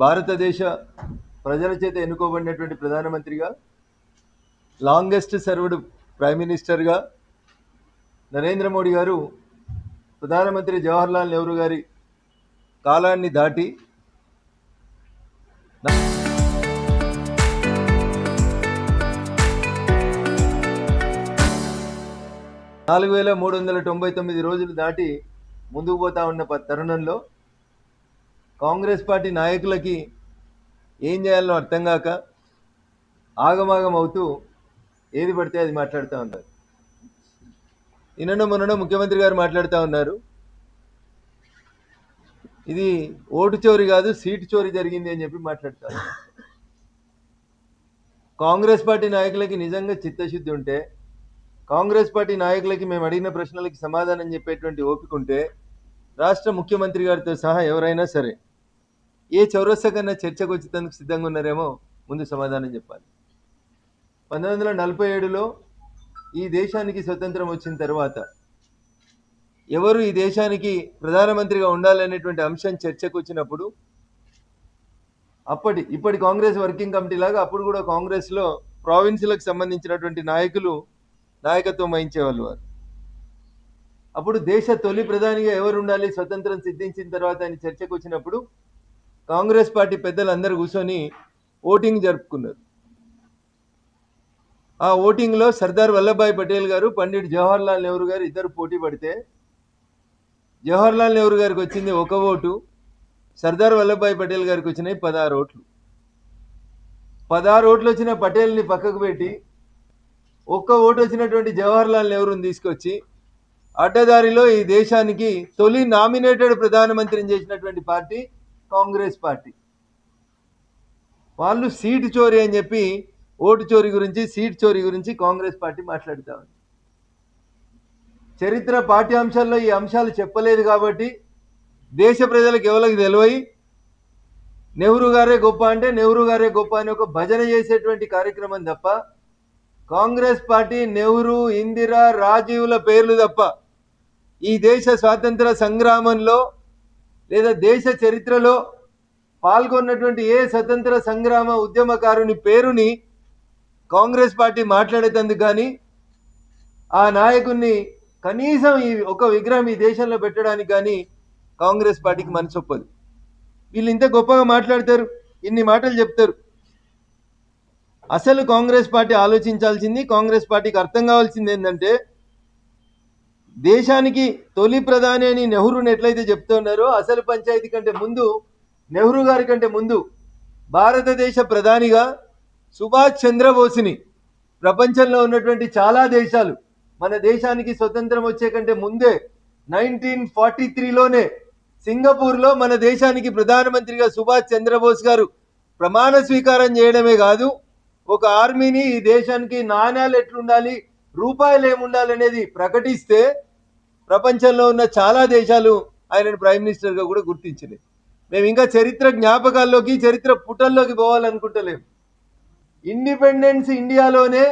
భారతదేశ ప్రజల చేత ఎన్నుకోబడినటువంటి ప్రధానమంత్రిగా, లాంగెస్ట్ సర్వ్డ్ ప్రైమ్ మినిస్టర్గా నరేంద్ర మోడీ గారు ప్రధానమంత్రి జవహర్లాల్ నెహ్రూ గారి కాలాన్ని దాటి 4399 రోజులు దాటి ముందుకు పోతా ఉన్న తరుణంలో కాంగ్రెస్ పార్టీ నాయకులకి ఏం చేయాలో అర్థం కాక ఆగమాగం అవుతూ ఏది పడితే అది మాట్లాడుతూ ఉన్నారు. మొన్న ముఖ్యమంత్రి గారు మాట్లాడుతూ ఉన్నారు, ఇది ఓటు చోరీ కాదు సీటు చోరీ జరిగింది అని చెప్పి మాట్లాడతారు. కాంగ్రెస్ పార్టీ నాయకులకి నిజంగా చిత్తశుద్ధి ఉంటే, కాంగ్రెస్ పార్టీ నాయకులకి మేము అడిగిన ప్రశ్నలకి సమాధానం చెప్పేటువంటి ఓపిక ఉంటే, రాష్ట్ర ముఖ్యమంత్రి గారితో సహా ఎవరైనా సరే ఏ చౌరస్తా కన్నా చర్చకు వచ్చేందుకు సిద్ధంగా ఉన్నారేమో ముందు సమాధానం చెప్పాలి. 1947లో ఈ దేశానికి స్వతంత్రం వచ్చిన తర్వాత ఎవరు ఈ దేశానికి ప్రధానమంత్రిగా ఉండాలనేటువంటి అంశం చర్చకు వచ్చినప్పుడు ఇప్పటి కాంగ్రెస్ వర్కింగ్ కమిటీ లాగా అప్పుడు కూడా కాంగ్రెస్లో ప్రావిన్సులకు సంబంధించినటువంటి నాయకులు నాయకత్వం వహించేవాళ్ళు. వారు అప్పుడు దేశ తొలి ప్రధానిగా ఎవరు ఉండాలి స్వతంత్రం సిద్ధించిన తర్వాత అని చర్చకు వచ్చినప్పుడు కాంగ్రెస్ పార్టీ పెద్దలు అందరూ కూర్చొని ఓటింగ్ జరుపుకున్నారు. ఆ ఓటింగ్లో సర్దార్ వల్లభాయ్ పటేల్ గారు, పండిట్ జవహర్లాల్ నెహ్రూ గారు ఇద్దరు పోటీ పడితే జవహర్లాల్ నెహ్రూ గారికి వచ్చింది 1 ఓటు, సర్దార్ వల్లభాయ్ పటేల్ గారికి వచ్చినాయి 16 ఓట్లు. 16 ఓట్లు వచ్చిన పటేల్ని పక్కకు పెట్టి 1 ఓటు వచ్చినటువంటి జవహర్లాల్ నెహ్రూని తీసుకొచ్చి అడ్డదారిలో ఈ దేశానికి తొలి నామినేటెడ్ ప్రధానమంత్రిని చేసినటువంటి పార్టీ కాంగ్రెస్ పార్టీ. వాళ్ళు సీటు చోరీ అని చెప్పి ఓటు చోరీ గురించి, సీట్ చోరీ గురించి కాంగ్రెస్ పార్టీ మాట్లాడుతూ ఉంది. చరిత్ర పాఠ్యాంశాల్లో ఈ అంశాలు చెప్పలేదు కాబట్టి దేశ ప్రజలకు ఎవరికి తెలివై నెహ్రూ గారే గొప్ప అంటే నెహ్రూ గారే గొప్ప అని ఒక భజన చేసేటువంటి కార్యక్రమం తప్ప, కాంగ్రెస్ పార్టీ నెహ్రూ, ఇందిరా, రాజీవ్ల పేర్లు తప్ప ఈ దేశ స్వాతంత్ర సంగ్రామంలో లేదా దేశ చరిత్రలో పాల్గొన్నటువంటి ఏ స్వతంత్ర సంగ్రామ ఉద్యమకారుని పేరుని కాంగ్రెస్ పార్టీ మాట్లాడేందుకు కానీ ఆ నాయకుడిని కనీసం ఒక విగ్రహం ఈ దేశంలో పెట్టడానికి కానీ కాంగ్రెస్ పార్టీకి మనసొప్పదు. వీళ్ళు ఇంత గొప్పగా మాట్లాడతారు, ఇన్ని మాటలు చెప్తారు. అసలు కాంగ్రెస్ పార్టీ ఆలోచించాల్సింది, కాంగ్రెస్ పార్టీకి అర్థం కావాల్సింది ఏంటంటే, దేశానికి తొలి ప్రధాని అని నెహ్రూని ఎట్లయితే చెప్తున్నారో అసలు పంచాయతీ కంటే ముందు, నెహ్రూ గారి కంటే ముందు భారతదేశ ప్రధానిగా సుభాష్ చంద్రబోస్ని ప్రపంచంలో ఉన్నటువంటి చాలా దేశాలు మన దేశానికి స్వతంత్రం వచ్చే కంటే ముందే 1943లోనే సింగపూర్లో మన దేశానికి ప్రధానమంత్రిగా సుభాష్ చంద్రబోస్ గారు ప్రమాణ స్వీకారం చేయడమే కాదు, ఒక ఆర్మీని ఈ దేశానికి నాణ్యాలు ఎట్లుండాలి, రూపాయలు ఏముండాలి అనేది ప్రకటిస్తే ప్రపంచంలో ఉన్న చాలా దేశాలు ఆయనను ప్రైమ్ మినిస్టర్గా కూడా గుర్తించినాయి. మేము ఇంకా చరిత్ర జ్ఞాపకాల్లోకి, చరిత్ర పుటల్లోకి పోవాలనుకుంటలేము. ఇండిపెండెన్స్ ఇండియాలోనే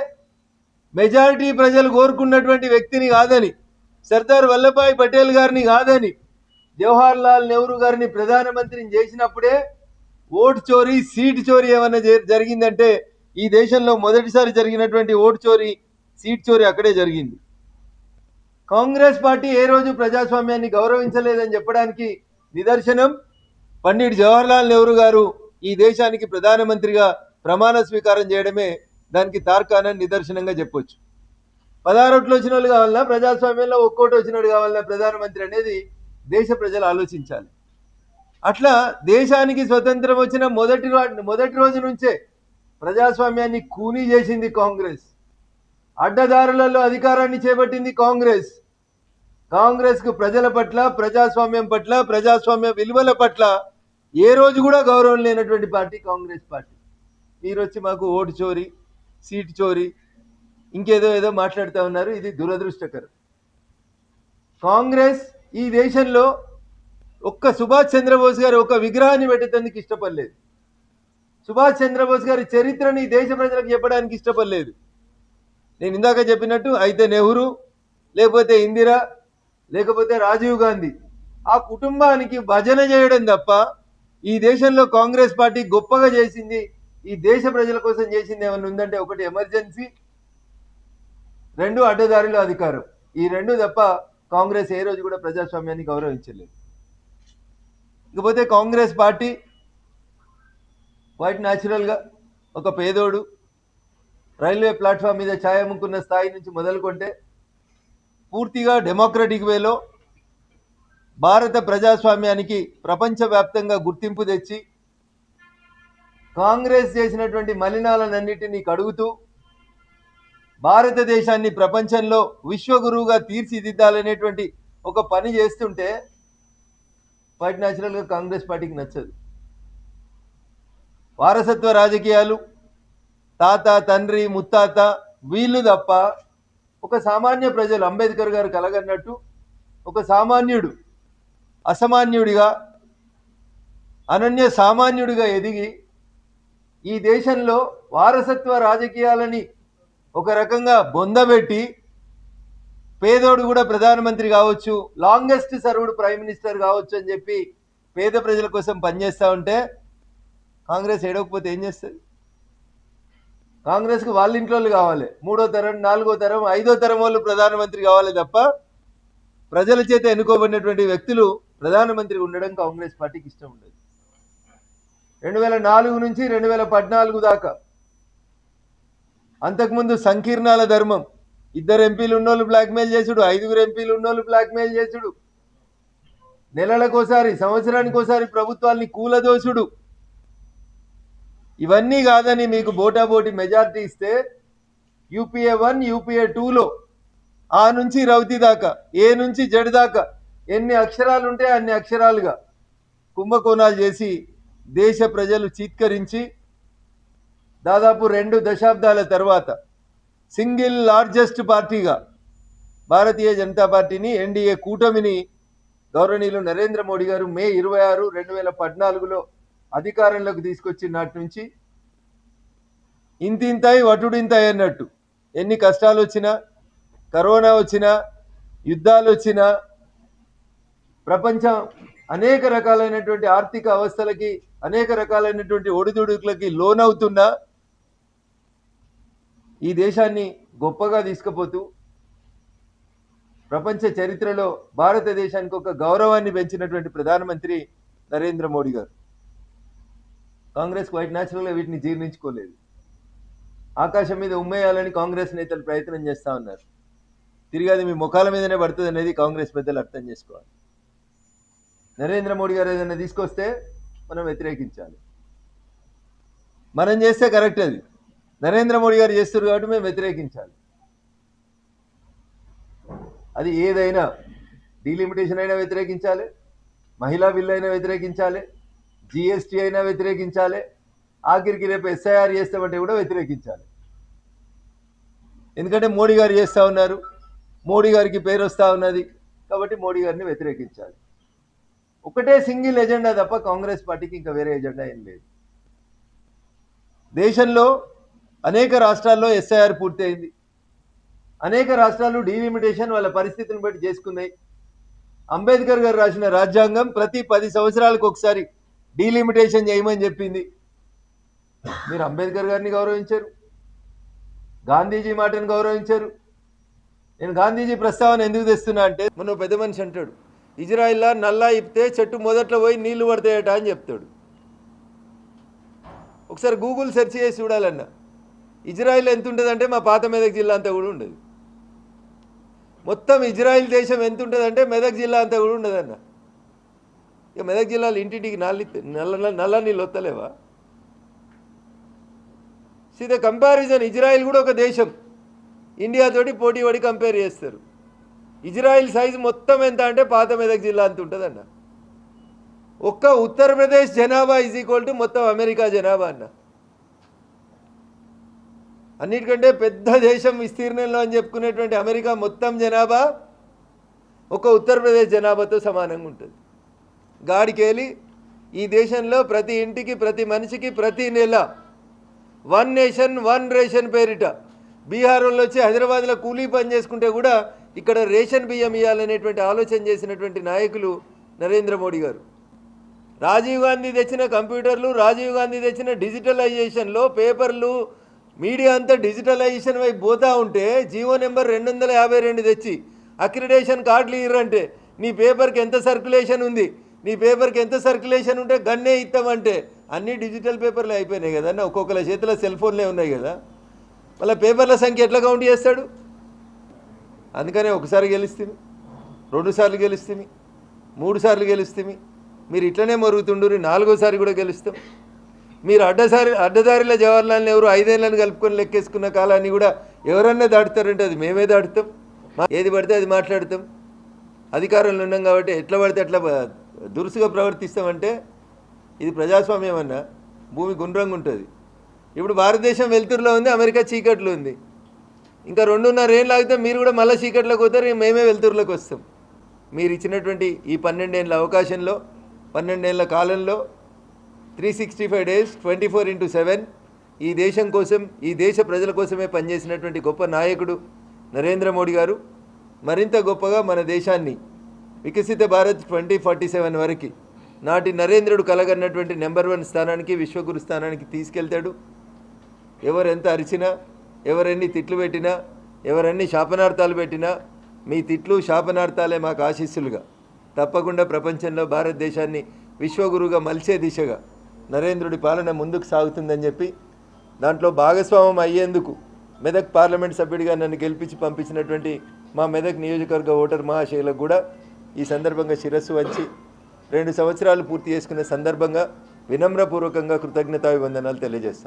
మెజారిటీ ప్రజలు కోరుకున్నటువంటి వ్యక్తిని కాదని, సర్దార్ వల్లభాయ్ పటేల్ గారిని కాదని, జవహర్లాల్ నెహ్రూ గారిని ప్రధానమంత్రిని చేసినప్పుడే ఓటు చోరీ, సీటు చోరీ ఏమన్నా జరిగిందంటే ఈ దేశంలో మొదటిసారి జరిగినటువంటి ఓటు చోరీ, సీట్ చోరీ అక్కడే జరిగింది. కాంగ్రెస్ పార్టీ ఏ రోజు ప్రజాస్వామ్యాన్ని గౌరవించలేదని చెప్పడానికి నిదర్శనం పండిట్ జవహర్లాల్ నెహ్రూ గారు ఈ దేశానికి ప్రధానమంత్రిగా ప్రమాణ స్వీకారం చేయడమే దానికి తార్కాణ నిదర్శనంగా చెప్పొచ్చు. 16 ఓట్లు వచ్చిన వాళ్ళు కావాలన్నా, ప్రజాస్వామ్యంలో 1 ఓటు వచ్చినట్టు కావాలన్నా ప్రధానమంత్రి అనేది దేశ ప్రజలు ఆలోచించాలి. అట్లా దేశానికి స్వతంత్రం వచ్చిన మొదటి రోజు నుంచే ప్రజాస్వామ్యాన్ని కూనీ చేసింది కాంగ్రెస్. అడ్డదారులలో అధికారాన్ని చేపట్టింది కాంగ్రెస్. కాంగ్రెస్కు ప్రజల పట్ల, ప్రజాస్వామ్యం పట్ల, ప్రజాస్వామ్య విలువల పట్ల ఏ రోజు కూడా గౌరవం లేనటువంటి పార్టీ కాంగ్రెస్ పార్టీ. మీరు వచ్చి మాకు ఓటు చోరీ, సీటు చోరీ, ఇంకేదో మాట్లాడుతూ ఉన్నారు. ఇది దురదృష్టకరం. కాంగ్రెస్ ఈ దేశంలో ఒక్క సుభాష్ చంద్రబోస్ గారు ఒక విగ్రహాన్ని పెట్టేందుకు ఇష్టపడలేదు. సుభాష్ చంద్రబోస్ గారి చరిత్రని దేశ ప్రజలకు చెప్పడానికి ఇష్టపడలేదు. నేను ఇందాక చెప్పినట్టు అయితే నెహ్రూ, లేకపోతే ఇందిరా, లేకపోతే రాజీవ్ గాంధీ, ఆ కుటుంబానికి భజన చేయడం తప్ప ఈ దేశంలో కాంగ్రెస్ పార్టీ గొప్పగా చేసింది, ఈ దేశ ప్రజల కోసం చేసింది ఏమైనా ఉందంటే ఒకటి ఎమర్జెన్సీ, రెండు అడ్డదారిలో అధికారం. ఈ రెండు తప్ప కాంగ్రెస్ ఏ రోజు కూడా ప్రజాస్వామ్యాన్ని గౌరవించలేదు. ఇకపోతే కాంగ్రెస్ పార్టీ క్వైట్ న్యాచురల్గా ఒక పేదోడు రైల్వే ప్లాట్ఫామ్ మీద ఛాయ్ అమ్ముకున్న స్థాయి నుంచి మొదలుకొంటే పూర్తిగా డెమోక్రటిక్ వేలో భారత ప్రజాస్వామ్యానికి ప్రపంచవ్యాప్తంగా గుర్తింపు తెచ్చి కాంగ్రెస్ చేసినటువంటి మలినాలన్నింటినీ కడుగుతూ భారతదేశాన్ని ప్రపంచంలో విశ్వగురువుగా తీర్చిదిద్దాలనేటువంటి ఒక పని చేస్తుంటే క్వైట్ న్యాచురల్గా కాంగ్రెస్ పార్టీకి నచ్చదు. వారసత్వ రాజకీయాలు, తాత తండ్రి ముత్తాత వీళ్ళు తప్ప ఒక సామాన్య ప్రజలు అంబేద్కర్ గారు కలగన్నట్టు ఒక సామాన్యుడు అసామాన్యుడిగా అనన్య సామాన్యుడిగా ఎదిగి ఈ దేశంలో వారసత్వ రాజకీయాలని ఒక రకంగా బొందబెట్టి పేదోడు కూడా ప్రధానమంత్రి కావచ్చు, లాంగెస్ట్ సర్వ్డ్ ప్రైమ్ మినిస్టర్ కావచ్చు అని చెప్పి పేద ప్రజల కోసం పనిచేస్తూ ఉంటే కాంగ్రెస్ ఏడవకపోతే ఏం చేస్తుంది? కాంగ్రెస్కి వాళ్ళ ఇంట్లో కావాలి, మూడో తరం, నాలుగో తరం, ఐదో తరం వాళ్ళు ప్రధానమంత్రి కావాలి తప్ప ప్రజల చేత ఎన్నుకోబడినటువంటి వ్యక్తులు ప్రధానమంత్రి ఉండడం కాంగ్రెస్ పార్టీకి ఇష్టం ఉండదు. 2004 నుంచి 2014 దాకా, అంతకుముందు సంకీర్ణాల ధర్మం, 2 ఎంపీలు ఉన్నోళ్ళు బ్లాక్మెయిల్ చేసుడు, 5 ఎంపీలు ఉన్నోళ్ళు బ్లాక్మెయిల్ చేసుడు, నెలలకోసారి సంవత్సరానికోసారి ప్రభుత్వాన్ని కూలదోసుడు, ఇవన్నీ కాదని మీకు బోటాబోటి మెజార్టీ ఇస్తే యూపీఏ 1 యూపీఏ 2లో ఆ నుంచి రౌతి దాకా, ఏ నుంచి జడ్ దాకా ఎన్ని అక్షరాలు ఉంటే అన్ని అక్షరాలుగా కుంభకోణాలు చేసి దేశ ప్రజలు చీత్కరించి దాదాపు 2 దశాబ్దాల తర్వాత సింగిల్ లార్జెస్ట్ పార్టీగా భారతీయ జనతా పార్టీని, ఎన్డీఏ కూటమిని గౌరవనీయులు నరేంద్ర మోడీ గారు మే 26, 2014లో అధికారంలోకి తీసుకొచ్చిన నాటి నుంచి ఇంతింతాయి వటుడింతాయి అన్నట్టు ఎన్ని కష్టాలు వచ్చినా, కరోనా వచ్చినా, యుద్ధాలు వచ్చినా, ప్రపంచం అనేక రకాలైనటువంటి ఆర్థిక అవస్థలకి, అనేక రకాలైనటువంటి ఒడిదుడుకులకి లోనవుతున్నా ఈ దేశాన్ని గొప్పగా తీసుకుపోతూ ప్రపంచ చరిత్రలో భారతదేశానికి ఒక గౌరవాన్ని పెంచినటువంటి ప్రధానమంత్రి నరేంద్ర మోడీ గారు. కాంగ్రెస్ క్వైట్ న్యాచురల్గా వీటిని జీర్ణించుకోలేదు. ఆకాశం మీద ఉమ్మేయాలని కాంగ్రెస్ నేతలు ప్రయత్నం చేస్తూ ఉన్నారు. తిరిగి అది మీ ముఖాల మీదనే పడుతుంది అనేది కాంగ్రెస్ పెద్దలు అర్థం చేసుకోవాలి. నరేంద్ర మోడీ గారు ఏదైనా తీసుకొస్తే మనం వ్యతిరేకించాలి. మనం చేస్తే కరెక్ట్, అది నరేంద్ర మోడీ గారు చేస్తారు కాబట్టి మేము వ్యతిరేకించాలి. అది ఏదైనా, డీలిమిటేషన్ అయినా వ్యతిరేకించాలి, మహిళా బిల్లు అయినా వ్యతిరేకించాలి, జిఎస్టీ అయినా వ్యతిరేకించాలి, ఆఖరికి రేపు ఎస్ఐఆర్ చేస్తామంటే కూడా వ్యతిరేకించాలి. ఎందుకంటే మోడీ గారు చేస్తూ ఉన్నారు, మోడీ గారికి పేరు వస్తూ ఉన్నది కాబట్టి మోడీ గారిని వ్యతిరేకించాలి. ఒకటే సింగిల్ ఎజెండా తప్ప కాంగ్రెస్ పార్టీకి ఇంకా వేరే ఎజెండా ఏం లేదు. దేశంలో అనేక రాష్ట్రాల్లో ఎస్ఐఆర్ పూర్తయింది, అనేక రాష్ట్రాలు డీలిమిటేషన్ వాళ్ళ పరిస్థితిని బట్టి చేసుకున్నాయి. అంబేద్కర్ గారు రాసిన రాజ్యాంగం ప్రతి 10 సంవత్సరాలకు ఒకసారి డీలిమిటేషన్ చేయమని చెప్పింది. మీరు అంబేద్కర్ గారిని గౌరవించారు, గాంధీజీ మాటను గౌరవించారు. నేను గాంధీజీ ప్రస్తావన ఎందుకు తెస్తున్నా అంటే, మన పెద్ద మనిషి అంటాడు, ఇజ్రాయిల్లా నల్లా ఇప్పితే చెట్టు మొదట్లో పోయి నీళ్లు పడతాయట అని చెప్తాడు. ఒకసారి గూగుల్ సెర్చ్ చేసి చూడాలన్న, ఇజ్రాయిల్ ఎంత ఉంటుందంటే మా పాత మెదక్ జిల్లా అంతా కూడా ఉండదు. మొత్తం ఇజ్రాయిల్ దేశం ఎంత ఉంటుందంటే మెదక్ జిల్లా అంతా కూడా ఉండదన్న. ఇక మెదక్ జిల్లాలో ఇంటింటికి నల్ల నీళ్ళు వస్తలేవా? సీద కంపారిజన్, ఇజ్రాయిల్ కూడా ఒక దేశం, ఇండియాతోటి పోటీ పడి కంపేర్ చేస్తారు. ఇజ్రాయిల్ సైజు మొత్తం ఎంత అంటే పాత మెదక్ జిల్లా అంత ఉంటుందన్న. ఒక్క ఉత్తరప్రదేశ్ జనాభా = మొత్తం అమెరికా జనాభా అన్న. అన్నిటికంటే పెద్ద దేశం విస్తీర్ణంలో అని చెప్పుకునేటువంటి అమెరికా మొత్తం జనాభా ఒక ఉత్తరప్రదేశ్ జనాభాతో సమానంగా ఉంటుంది. గాడికేలి ఈ దేశంలో ప్రతి ఇంటికి, ప్రతి మనిషికి ప్రతి నెల 1 నేషన్ 1 రేషన్ పేరిట బీహార్ వాళ్ళు వచ్చి హైదరాబాద్లో కూలీ పని చేసుకుంటే కూడా ఇక్కడ రేషన్ బియ్యం ఇవ్వాలనేటువంటి ఆలోచన చేసినటువంటి నాయకులు నరేంద్ర మోడీ గారు. రాజీవ్ గాంధీ తెచ్చిన కంప్యూటర్లు, రాజీవ్ గాంధీ తెచ్చిన డిజిటలైజేషన్లో పేపర్లు, మీడియా అంతా డిజిటలైజేషన్ వైపు పోతూ ఉంటే జీవో నెంబర్ 252 తెచ్చి అక్రిడేషన్ కార్డులు ఇవ్వరంటే నీ పేపర్కి ఎంత సర్క్యులేషన్ ఉంది, నీ పేపర్కి ఎంత సర్క్యులేషన్ ఉంటే గన్నే ఇస్తామంటే అన్నీ డిజిటల్ పేపర్లే అయిపోయినాయి కదన్న. ఒక్కొక్కరి చేతిలో సెల్ ఫోన్లే ఉన్నాయి కదా, మళ్ళీ పేపర్ల సంఖ్య ఎట్లా కౌంట్ చేస్తాడు? అందుకనే ఒకసారి గెలుస్తుంది, 2 సార్లు గెలుస్తుంది, 3 సార్లు గెలుస్తుంది. మీరు ఇట్లనే మరుగుతుండ్రు, 4వసారి కూడా గెలుస్తాం. మీరు అడ్డదారిలో జవహర్లాల్ నెహ్రూ 5 ఏళ్ళని కలుపుకొని లెక్కేసుకున్న కాలాన్ని కూడా ఎవరన్నా దాటుతారంటే అది మేమే దాటుతాం. ఏది పడితే అది మాట్లాడతాం. అధికారంలో ఉన్నాం కాబట్టి ఎట్లా పడితే అట్లా దురుసుగా ప్రవర్తిస్తామంటే ఇది ప్రజాస్వామ్యం అన్న. భూమి గుండ్రంగా ఉంటుంది. ఇప్పుడు భారతదేశం వెలుతురులో ఉంది, అమెరికా చీకట్లో ఉంది. ఇంకా 2.5 ఏళ్ళు ఆగితే మీరు కూడా మళ్ళీ చీకట్లోకి పోతారు, మేమే వెలుతురులోకి వస్తాం. మీరు ఇచ్చినటువంటి ఈ 12 ఏళ్ళ అవకాశంలో, 12 ఏళ్ళ కాలంలో 365 days 24/7 ఈ దేశం కోసం, ఈ దేశ ప్రజల కోసమే పనిచేసినటువంటి గొప్ప నాయకుడు నరేంద్ర మోడీ గారు మరింత గొప్పగా మన దేశాన్ని వికసిత భారత్ 2047 వరకు నాటి నరేంద్రుడు కలగన్నటువంటి నెంబర్ 1 స్థానానికి, విశ్వగురు స్థానానికి తీసుకెళ్తాడు. ఎవరెంత అరిచినా, ఎవరెన్ని తిట్లు పెట్టినా, ఎవరెన్ని శాపనార్థాలు పెట్టినా మీ తిట్లు శాపనార్థాలే మాకు ఆశీస్సులుగా తప్పకుండా ప్రపంచంలో భారతదేశాన్ని విశ్వగురుగా మలిచే దిశగా నరేంద్రుడి పాలన ముందుకు సాగుతుందని చెప్పి, దాంట్లో భాగస్వామ్యం అయ్యేందుకు మెదక్ పార్లమెంట్ సభ్యుడిగా నన్ను గెలిపించి పంపించినటువంటి మా మెదక్ నియోజకవర్గ ఓటర్ మహాశయులకు కూడా ఈ సందర్భంగా శిరస్సు వంచి 2 సంవత్సరాలు పూర్తి చేసుకునే సందర్భంగా వినమ్రపూర్వకంగా కృతజ్ఞతాభివందనాలు తెలియజేస్తాను.